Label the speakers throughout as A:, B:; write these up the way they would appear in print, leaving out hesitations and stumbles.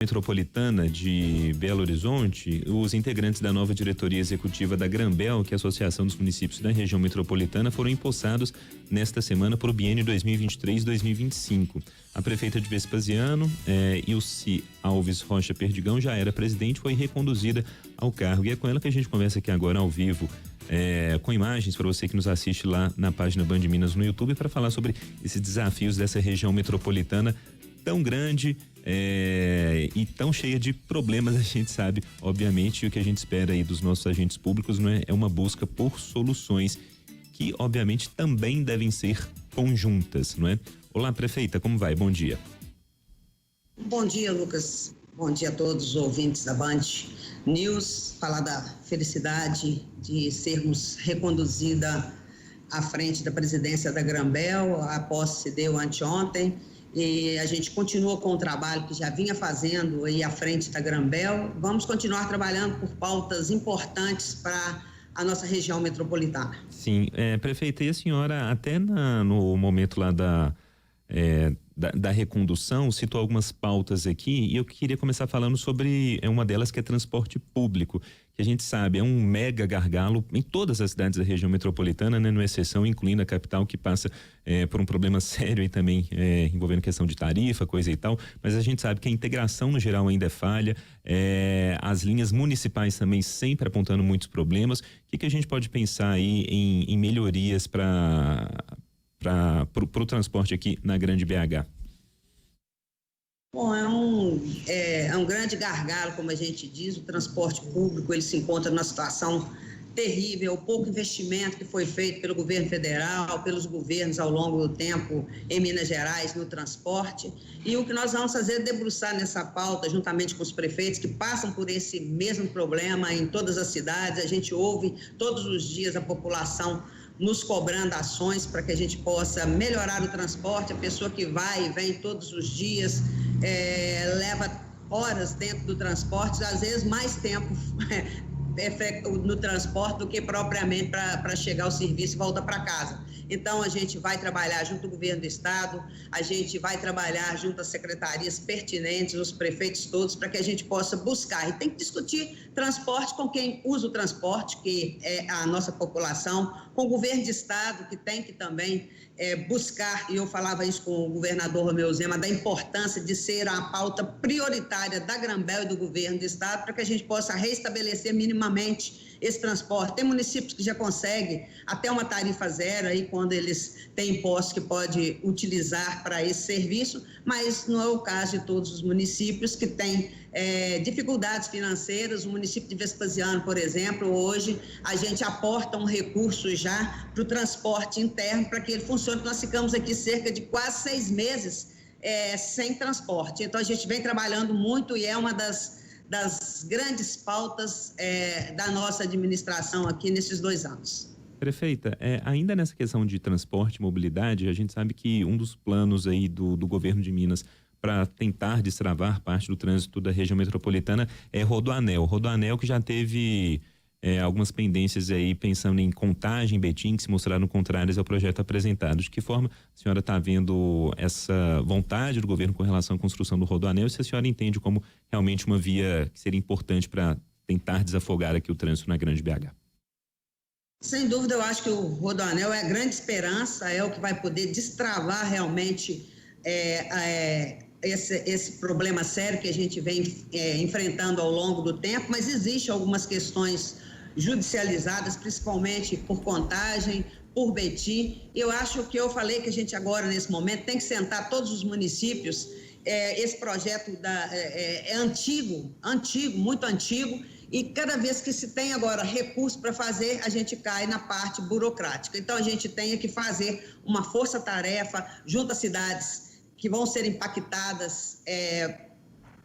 A: Metropolitana de Belo Horizonte, os integrantes da nova diretoria executiva da Granbel, que é a Associação dos Municípios da Região Metropolitana, foram empossados nesta semana para o biênio 2023-2025. A prefeita de Vespasiano, Ilse Alves Rocha Perdigão, já era presidente, foi reconduzida ao cargo, e é com ela que a gente conversa aqui agora ao vivo, com imagens para você que nos assiste lá na página Band Minas no YouTube, para falar sobre esses desafios dessa região metropolitana tão grande e tão cheia de problemas. A gente sabe, obviamente, o que a gente espera aí dos nossos agentes públicos, não é uma busca por soluções que, obviamente, também devem ser conjuntas, não é? Olá, prefeita, como vai? Bom dia.
B: Bom dia, Lucas. Bom dia a todos os ouvintes da Band News. Falar da felicidade de sermos reconduzida à frente da presidência da Granbel. A posse se deu anteontem e a gente continua com o trabalho que já vinha fazendo aí à frente da Granbel. Vamos continuar trabalhando por pautas importantes para a nossa região metropolitana. Sim,
A: prefeita, e a senhora até no momento lá da recondução citou algumas pautas aqui, e eu queria começar falando sobre uma delas, que é transporte público, que a gente sabe é um mega gargalo em todas as cidades da região metropolitana, né? Não é exceção, incluindo a capital, que passa por um problema sério aí também, envolvendo questão de tarifa, coisa e tal, mas a gente sabe que a integração no geral ainda é falha, as linhas municipais também sempre apontando muitos problemas. O que a gente pode pensar aí em melhorias para o transporte aqui na Grande BH?
B: Bom, é um grande gargalo, como a gente diz. O transporte público, ele se encontra numa situação terrível. O pouco investimento que foi feito pelo governo federal, pelos governos ao longo do tempo em Minas Gerais no transporte, e o que nós vamos fazer é debruçar nessa pauta juntamente com os prefeitos que passam por esse mesmo problema em todas as cidades. A gente ouve todos os dias a população nos cobrando ações para que a gente possa melhorar o transporte. A pessoa que vai e vem todos os dias leva horas dentro do transporte, às vezes mais tempo no transporte do que propriamente para chegar ao serviço e voltar para casa. Então, a gente vai trabalhar junto ao governo do estado, a gente vai trabalhar junto às secretarias pertinentes, os prefeitos todos, para que a gente possa buscar. E tem que discutir transporte com quem usa o transporte, que é a nossa população, com o governo de estado, que tem que também buscar, e eu falava isso com o governador Romeu Zema, da importância de ser a pauta prioritária da Granbel e do governo do estado, para que a gente possa restabelecer minimamente esse transporte. Tem municípios que já conseguem até uma tarifa zero aí quando eles têm impostos que pode utilizar para esse serviço, mas não é o caso de todos os municípios que têm dificuldades financeiras. O município de Vespasiano, por exemplo, hoje a gente aporta um recurso já para o transporte interno para que ele funcione. Nós ficamos aqui cerca de quase 6 meses sem transporte. Então a gente vem trabalhando muito e é uma das grandes pautas da nossa administração aqui nesses 2 anos.
A: Prefeita, ainda nessa questão de transporte e mobilidade, a gente sabe que um dos planos aí do governo de Minas para tentar destravar parte do trânsito da região metropolitana é Rodoanel. Rodoanel que já teve algumas pendências aí, pensando em Contagem, Betim, que se mostraram contrárias ao projeto apresentado. De que forma a senhora está vendo essa vontade do governo com relação à construção do Rodoanel, e se a senhora entende como realmente uma via que seria importante para tentar desafogar aqui o trânsito na Grande BH?
B: Sem dúvida, eu acho que o Rodoanel é a grande esperança, é o que vai poder destravar realmente esse problema sério que a gente vem enfrentando ao longo do tempo, mas existem algumas questões judicializadas, principalmente por Contagem, por Betim. Eu acho que eu falei que a gente agora, nesse momento, tem que sentar todos os municípios. Esse projeto é antigo, muito antigo, e cada vez que se tem agora recurso para fazer, a gente cai na parte burocrática. Então, a gente tem que fazer uma força-tarefa junto às cidades que vão ser impactadas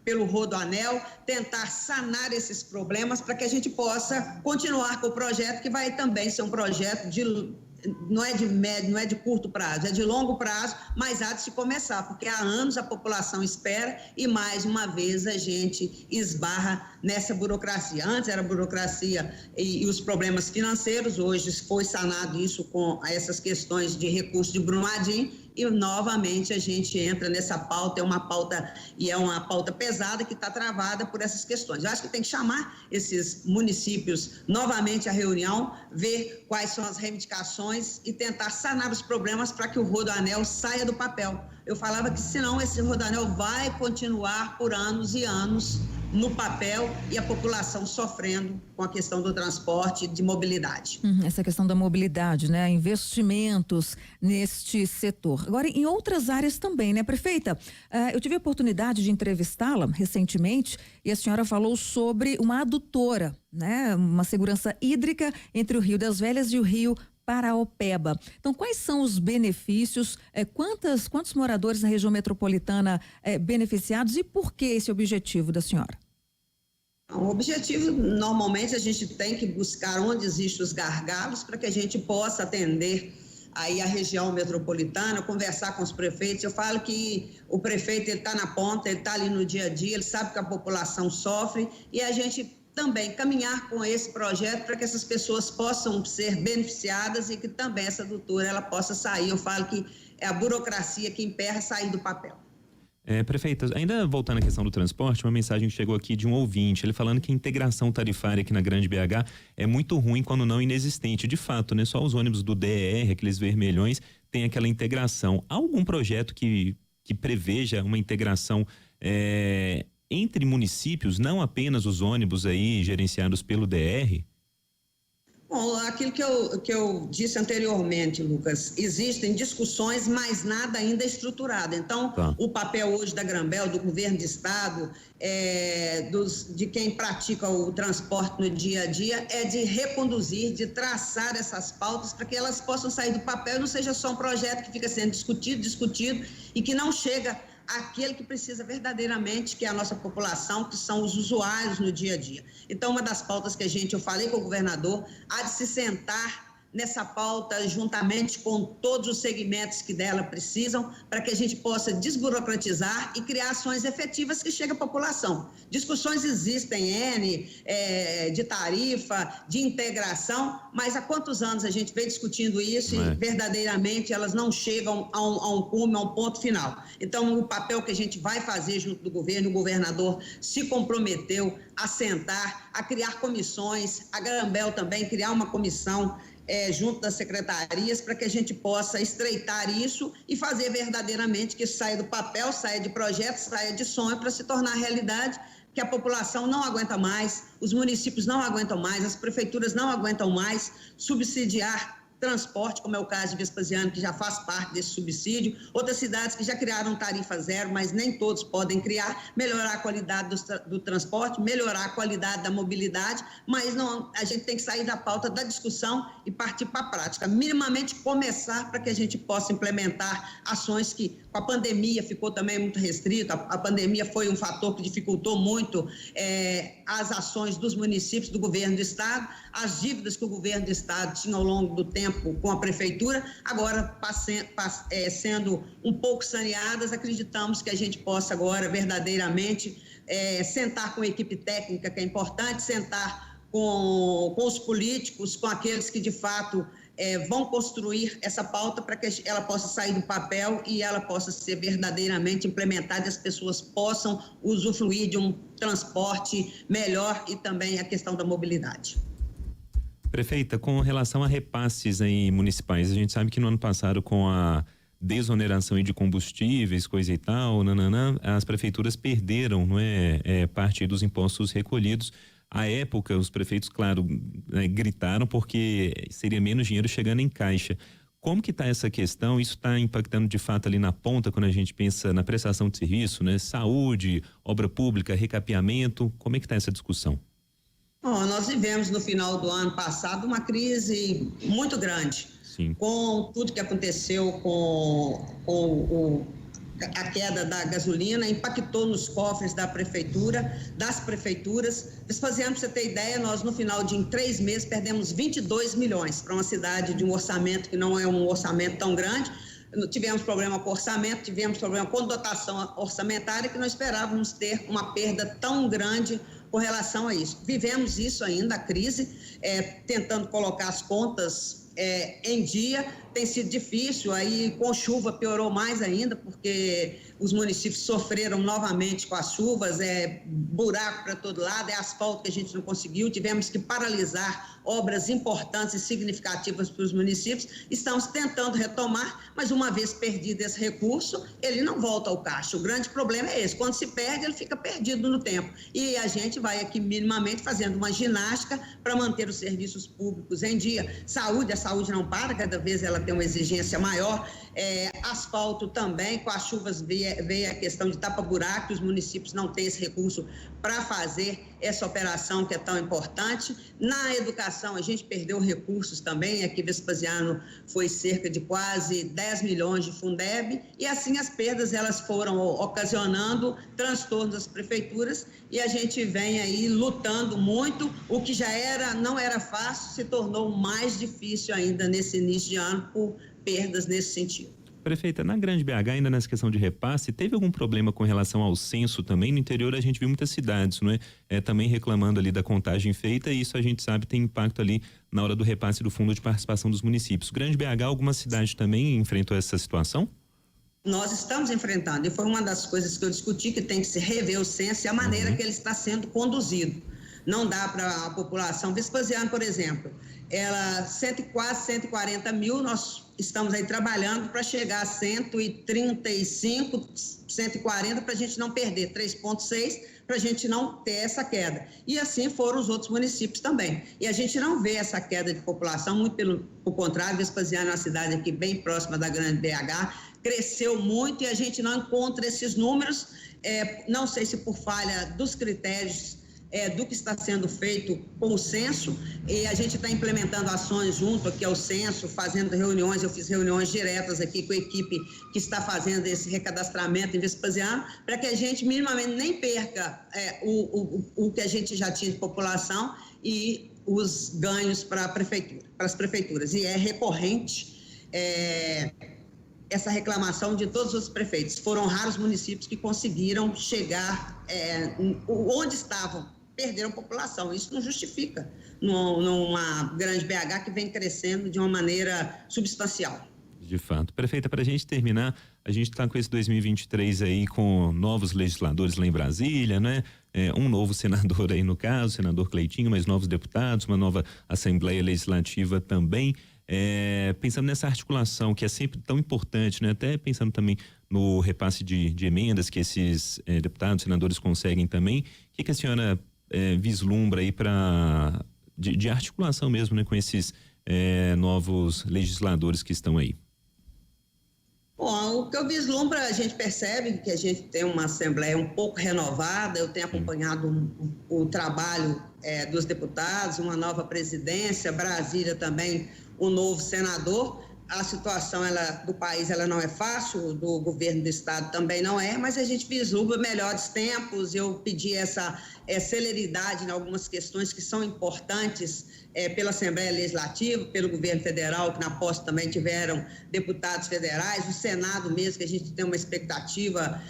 B: pelo Rodoanel, tentar sanar esses problemas para que a gente possa continuar com o projeto, que vai também ser um projeto não é de médio, não é de curto prazo, é de longo prazo, mas há de se começar, porque há anos a população espera e mais uma vez a gente esbarra nessa burocracia. Antes era burocracia e os problemas financeiros, hoje foi sanado isso com essas questões de recurso de Brumadinho, e novamente a gente entra nessa pauta, é uma pauta pesada que está travada por essas questões. Eu acho que tem que chamar esses municípios novamente à reunião, ver quais são as reivindicações e tentar sanar os problemas para que o Rodoanel saia do papel. Eu falava que senão esse Rodoanel vai continuar por anos e anos no papel e a população sofrendo com a questão do transporte de mobilidade.
C: Essa questão da mobilidade, né? Investimentos neste setor. Agora, em outras áreas também, né, prefeita? Eu tive a oportunidade de entrevistá-la recentemente e a senhora falou sobre uma adutora, né? Uma segurança hídrica entre o Rio das Velhas e o Rio Paraopeba. Então, quais são os benefícios? Quantos moradores da região metropolitana beneficiados e por que esse objetivo da senhora?
B: O objetivo, normalmente, a gente tem que buscar onde existem os gargalos para que a gente possa atender aí a região metropolitana, conversar com os prefeitos. Eu falo que o prefeito está na ponta, ele está ali no dia a dia, ele sabe que a população sofre e a gente também caminhar com esse projeto para que essas pessoas possam ser beneficiadas e que também essa adutora ela possa sair. Eu falo que é a burocracia que emperra sair do papel.
A: Prefeita, ainda voltando à questão do transporte, uma mensagem que chegou aqui de um ouvinte, ele falando que a integração tarifária aqui na Grande BH é muito ruim, quando não inexistente. De fato, né? Só os ônibus do DER, aqueles vermelhões, tem aquela integração. Há algum projeto que preveja uma integração entre municípios, não apenas os ônibus aí gerenciados pelo DR?
B: Bom, aquilo que eu disse anteriormente, Lucas, existem discussões, mas nada ainda estruturado. Então, O papel hoje da Granbel, do governo de estado, de quem pratica o transporte no dia a dia, é de reconduzir, de traçar essas pautas para que elas possam sair do papel e não seja só um projeto que fica sendo discutido e que não chega àquele que precisa verdadeiramente, que é a nossa população, que são os usuários no dia a dia. Então, uma das pautas que eu falei com o governador, há de se sentar nessa pauta juntamente com todos os segmentos que dela precisam, para que a gente possa desburocratizar e criar ações efetivas que cheguem à população. Discussões existem, de tarifa, de integração, mas há quantos anos a gente vem discutindo isso e verdadeiramente elas não chegam a um cume, a um ponto final. Então, o papel que a gente vai fazer junto do governo, o governador se comprometeu a sentar, a criar comissões, a Granbel também criar uma comissão junto das secretarias para que a gente possa estreitar isso e fazer verdadeiramente que isso saia do papel, saia de projeto, saia de sonho para se tornar realidade, que a população não aguenta mais, os municípios não aguentam mais, as prefeituras não aguentam mais subsidiar transporte, como é o caso de Vespasiano, que já faz parte desse subsídio, outras cidades que já criaram tarifa zero, mas nem todos podem criar, melhorar a qualidade do transporte, melhorar a qualidade da mobilidade, mas não, a gente tem que sair da pauta da discussão e partir para a prática, minimamente começar para que a gente possa implementar ações que, com a pandemia, ficou também muito restrito, a pandemia foi um fator que dificultou muito as ações dos municípios, do governo do estado, as dívidas que o governo do estado tinha ao longo do tempo com a prefeitura, agora sendo um pouco saneadas, acreditamos que a gente possa agora verdadeiramente sentar com a equipe técnica, que é importante, sentar com os políticos, com aqueles que de fato vão construir essa pauta para que ela possa sair do papel e ela possa ser verdadeiramente implementada e as pessoas possam usufruir de um transporte melhor e também a questão da mobilidade.
A: Prefeita, com relação a repasses aí municipais, a gente sabe que no ano passado, com a desoneração aí de combustíveis, coisa e tal, as prefeituras perderam, não é, parte dos impostos recolhidos. À época, os prefeitos, claro, gritaram porque seria menos dinheiro chegando em caixa. Como que está essa questão? Isso está impactando de fato ali na ponta quando a gente pensa na prestação de serviço, né? Saúde, obra pública, recapeamento, como é que está essa discussão?
B: Bom, nós vivemos no final do ano passado uma crise muito grande.
A: Sim. Com
B: tudo que aconteceu com a queda da gasolina, impactou nos cofres das prefeituras. Vespasiano, para você ter ideia, nós no final de 3 meses perdemos 22 milhões para uma cidade de um orçamento que não é um orçamento tão grande. Tivemos problema com orçamento, tivemos problema com dotação orçamentária, que não esperávamos ter uma perda tão grande com relação a isso. Vivemos isso ainda, a crise, tentando colocar as contas em dia, tem sido difícil, aí com chuva piorou mais ainda, porque os municípios sofreram novamente com as chuvas, buraco para todo lado, asfalto que a gente não conseguiu, tivemos que paralisar obras importantes e significativas para os municípios. Estamos tentando retomar, mas uma vez perdido esse recurso, ele não volta ao caixa. O grande problema é esse, quando se perde, ele fica perdido no tempo. E a gente vai aqui minimamente fazendo uma ginástica para manter os serviços públicos em dia. Saúde, a saúde não para, cada vez ela tem uma exigência maior. Asfalto também, com as chuvas veio a questão de tapa-buraco, os municípios não têm esse recurso para fazer essa operação que é tão importante. Na educação, a gente perdeu recursos também, aqui Vespasiano foi cerca de quase 10 milhões de Fundeb, e assim as perdas elas foram ocasionando transtornos das prefeituras, e a gente vem aí lutando muito. O que já não era fácil, se tornou mais difícil ainda nesse início de ano por perdas nesse sentido.
A: Prefeita, na Grande BH, ainda nessa questão de repasse, teve algum problema com relação ao censo também? No interior a gente viu muitas cidades, não é? Também reclamando ali da contagem feita, e isso a gente sabe tem impacto ali na hora do repasse do fundo de participação dos municípios. Grande BH, alguma cidade também enfrentou essa situação?
B: Nós estamos enfrentando, e foi uma das coisas que eu discuti, que tem que se rever o censo e a maneira que ele está sendo conduzido. Não dá para a população. Vespasiano, por exemplo, ela quase 140 mil, nós estamos aí trabalhando para chegar a 135, 140, para a gente não perder 3,6, para a gente não ter essa queda. E assim foram os outros municípios também. E a gente não vê essa queda de população, muito pelo contrário. Vespasiano é uma cidade aqui bem próxima da Grande BH, cresceu muito, e a gente não encontra esses números, não sei se por falha dos critérios do que está sendo feito com o censo, e a gente está implementando ações junto aqui ao censo, fazendo reuniões. Eu fiz reuniões diretas aqui com a equipe que está fazendo esse recadastramento em Vespasiano, para que a gente minimamente nem perca o que a gente já tinha de população e os ganhos para as prefeituras. E é recorrente essa reclamação de todos os prefeitos. Foram raros municípios que conseguiram chegar onde estavam. Perderam população. Isso não justifica numa Grande BH que vem crescendo de uma maneira substancial.
A: De fato. Prefeita, para a gente terminar, a gente está com esse 2023 aí com novos legisladores lá em Brasília, né? Um novo senador aí no caso, senador Cleitinho, mas novos deputados, uma nova Assembleia Legislativa também. Pensando nessa articulação que é sempre tão importante, né? Até pensando também no repasse de emendas que esses deputados, senadores conseguem também. O que a senhora vislumbra aí de articulação mesmo, né? Com esses novos legisladores que estão aí?
B: Bom, o que eu vislumbro, a gente percebe que a gente tem uma Assembleia um pouco renovada. Eu tenho acompanhado o trabalho dos deputados, uma nova presidência, Brasília também, um novo senador. A situação do país ela não é fácil, do governo do estado também não é, mas a gente vislumbra melhores tempos. Eu pedi essa celeridade em algumas questões que são importantes pela Assembleia Legislativa, pelo governo federal, que na posse também tiveram deputados federais, o Senado mesmo, que a gente tem uma expectativa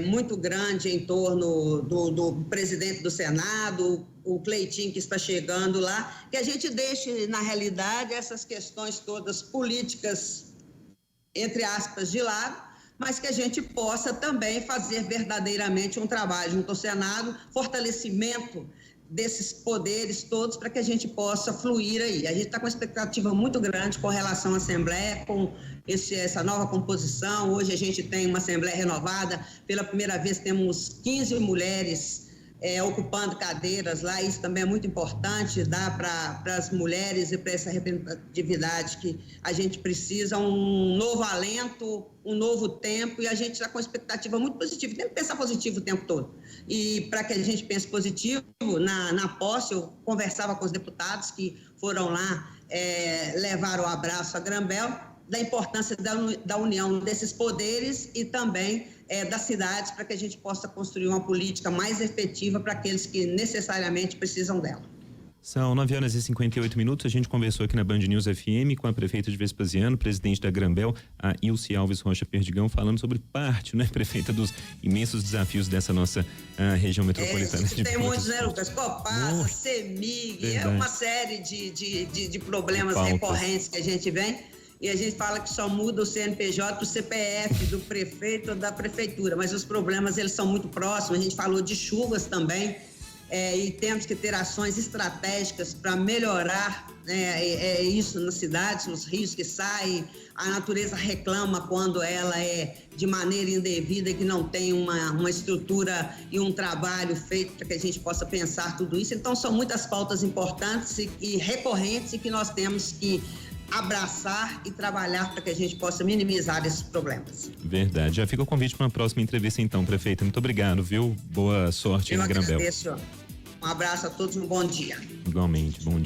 B: muito grande em torno do presidente do Senado, o Cleitinho, que está chegando lá, que a gente deixe, na realidade, essas questões todas políticas, entre aspas, de lado, mas que a gente possa também fazer verdadeiramente um trabalho junto ao Senado, fortalecimento desses poderes todos, para que a gente possa fluir aí. A gente está com uma expectativa muito grande com relação à Assembleia, com essa nova composição. Hoje a gente tem uma Assembleia renovada, pela primeira vez temos 15 mulheres ocupando cadeiras lá. Isso também é muito importante, dá para as mulheres e para essa representatividade que a gente precisa, um novo alento, um novo tempo, e a gente está com uma expectativa muito positiva. Tem que pensar positivo o tempo todo. E para que a gente pense positivo, na posse, eu conversava com os deputados que foram lá levar o abraço a Grambel, da importância da união desses poderes e também das cidades, para que a gente possa construir uma política mais efetiva para aqueles que necessariamente precisam dela.
A: São 9h58. A gente conversou aqui na Band News FM com a prefeita de Vespasiano, presidente da Grambel, a Ilse Alves Rocha Perdigão, falando sobre parte, né, prefeita, dos imensos desafios dessa nossa região metropolitana.
B: Tem muitos, né, Lucas? Copasa, CEMIG, uma série de problemas recorrentes que a gente vem. e a gente fala que só muda o CNPJ, o CPF do prefeito ou da prefeitura, mas os problemas eles são muito próximos. A gente falou de chuvas também, e temos que ter ações estratégicas para melhorar isso nas cidades, nos rios que saem. A natureza reclama quando ela é de maneira indevida, que não tem uma estrutura e um trabalho feito para que a gente possa pensar tudo isso. Então, são muitas pautas importantes e recorrentes e que nós temos que abraçar e trabalhar para que a gente possa minimizar esses problemas.
A: Verdade. Já fica o convite para uma próxima entrevista então, prefeita. Muito obrigado, viu? Boa sorte aí na Grambel.
B: Eu agradeço. Um abraço a todos, um bom dia.
A: Igualmente, bom dia.